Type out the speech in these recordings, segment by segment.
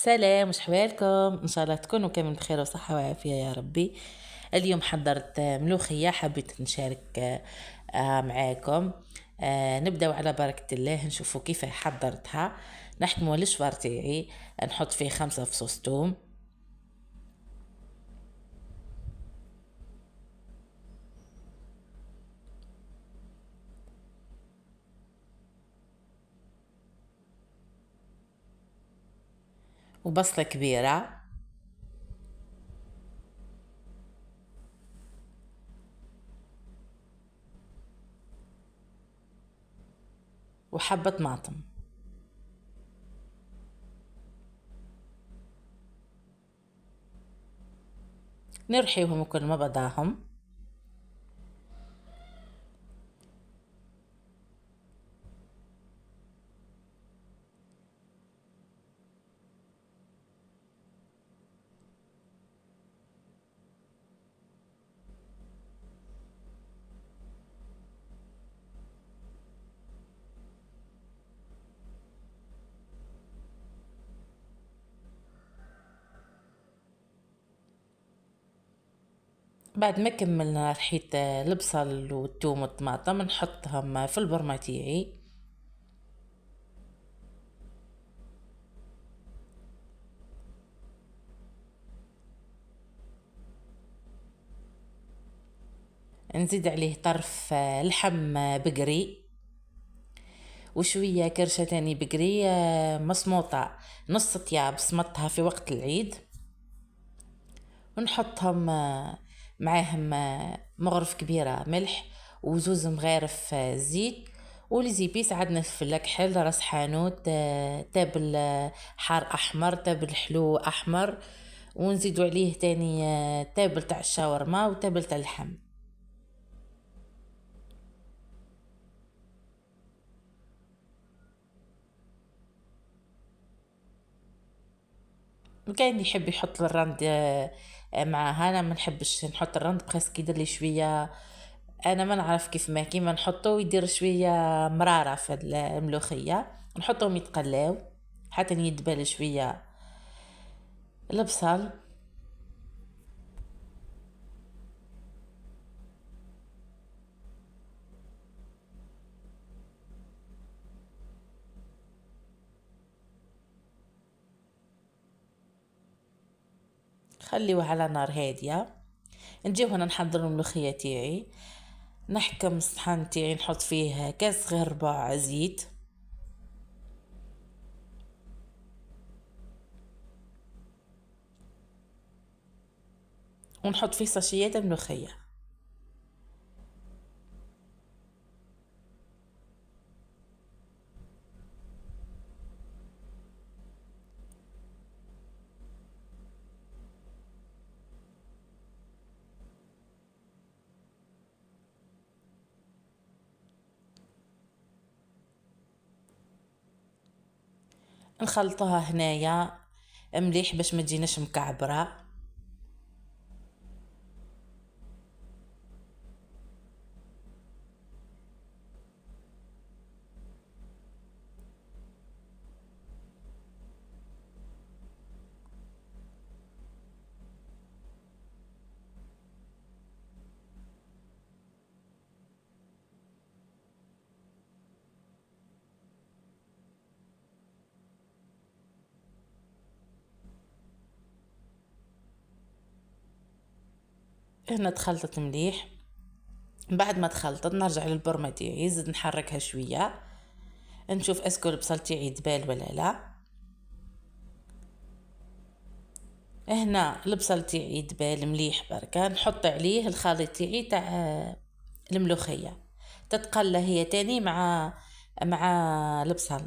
سلام، وش حوالكم؟ ان شاء الله تكونوا كامل بخير وصحة وعافية يا ربي. اليوم حضرت ملوخية، حبيت نشارك معاكم. نبداو على بركة الله، نشوفوا كيف حضرتها. نحكموا الشوار تاعي، نحط فيه 5 فصوص توم، وبصلة كبيرة، وحبة طماطم. نرحيهم كل ما بضاهم. بعد ما كملنا رحيت البصل والثوم والطماطم، نحطهم في البرمة تاعي. نزيد عليه طرف لحم بقري، وشوية كرشة تاني بقري مصموطة نص طياب، صمتها في وقت العيد. ونحطهم معاهم مغرف كبيرة ملح، وزوز مغارف زيت، وليزيبيس عندنا فلفل كحل، راس حانوت، تابل حار احمر، تابل حلو احمر. ونزيدو عليه تاني تابل تاع الشاورما وتابل تاع اللحم. وكاين يحب يحط الرند معاها. انا ما نحبش نحط الرند، بخاص يدير لي شويه. انا ما نعرف كيف ما كيما نحطه ويدير شويه مراره في الملوخيه. نحطهم يتقلاو حتى يدبل شويه البصل. خليوه على نار هاديه. نجيو هنا نحضر الملوخيه تاعي. نحكم الصحن تاعي، نحط فيه كاس غير ربع زيت، ونحط فيه ساشيات الملوخيه. نخلطوها هنايا مليح باش ما تجيناش مكعبره. هنا تخلطت مليح. بعد ما تخلطت نرجع للبرمة تاعي، زيد نحركها شويه، نشوف اسكو البصل تاعي دبال ولا لا. هنا البصل تاعي دبال مليح بركه. نحط عليه الخليط تاعي تاع الملوخيه، تتقلى هي تاني مع البصل.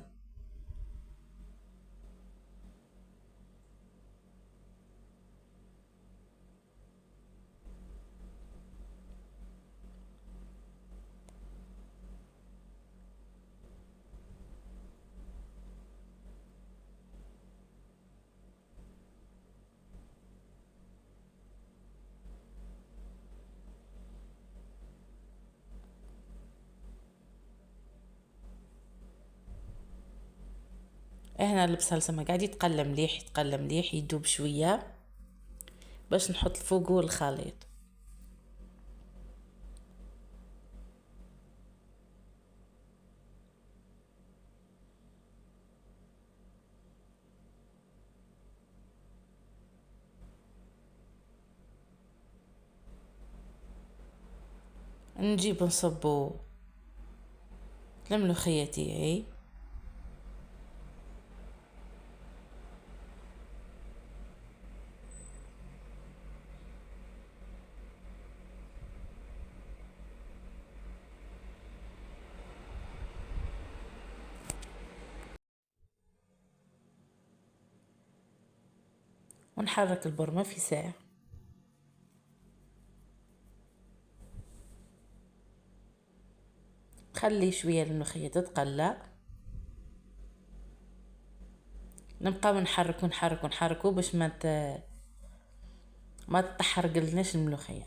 هنا البصل سما قاعد يتقلى مليح يتقلى مليح يدوب شويه باش نحط فوقه الخليط. نجيب نصبو الملوخيه تاعي، ونحرك البرمة في ساعة. خلي شوية الملوخية تتقلى، نبقى نحرك ونحرك ونحركو باش ما تحرقلناش الملوخية.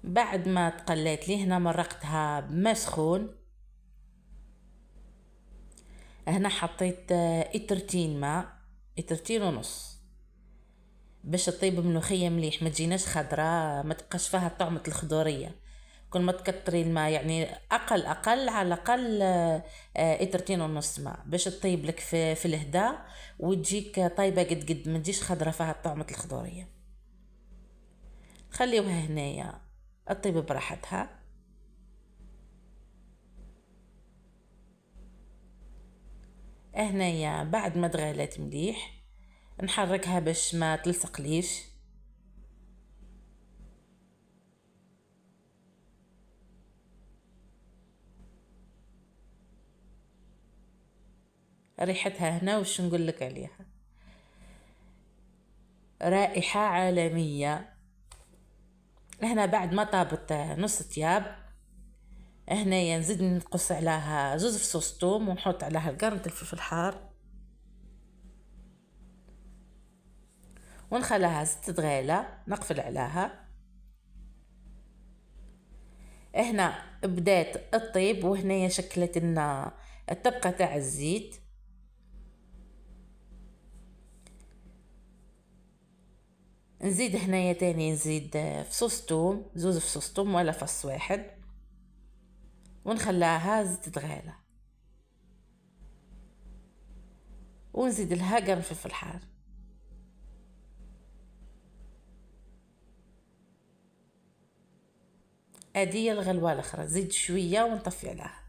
بعد ما تقليت لي هنا مرقتها بماء سخون، هنا حطيت إترتين ماء، إترتين ونص، باش تطيب ملوخية مليح ما تجيناش خضراء، ما تبقاش فيها طعمة الخضورية. كل ما تكتري الماء يعني اقل على الاقل إترتين ونص ماء باش تطيب لك في الهداء وتجيك طيبة قد ما تجيش خضرة فيها طعمة الخضورية. خليوها هنايا الطيب براحتها. هنايا بعد ما تغلات مليح نحركها باش ما تلصق ليش. ريحتها هنا وش نقول لك عليها، رائحة عالمية. هنا بعد ما طابت نص طياب، هنايا نزيد نقص عليها زوز فصوص توم ونحط عليها القرن الفلفل الحار ونخليها تتغلى. نقفل عليها. هنا بدات الطيب وهنايا شكلت لنا الطبقه تاع الزيت. نزيد هنايا تاني نزيد فصوص توم، زوز فصوص توم ولا فص واحد، ونخليها تتغلى ونزيد لها قرن فلفل حار. ادي الغلوه الاخرى زيد شويه ونطفي عليها.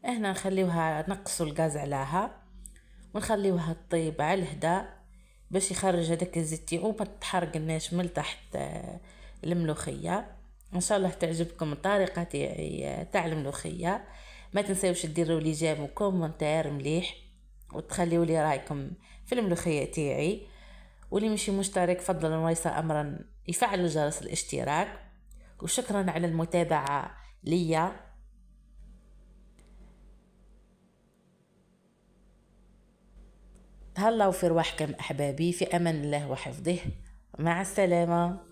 هنا نخليوها نقصوا الغاز عليها ونخليوها تطيب على الهداء باش يخرج هذاك الزيت تاعو ما تحرقناش من تحت الملوخيه. ان شاء الله تعجبكم الطريقه تاعي تاع الملوخيه. ما تنساوش ديروا لي جيم وكومنتير مليح وتخليوا لي رايكم في الملوخيه تاعي. واللي مشي مشترك فضلا وليس امرا يفعل جرس الاشتراك. وشكرا على المتابعه ليا. تهلاو في رواحكم أحبابي، في أمان الله وحفظه. مع السلامة.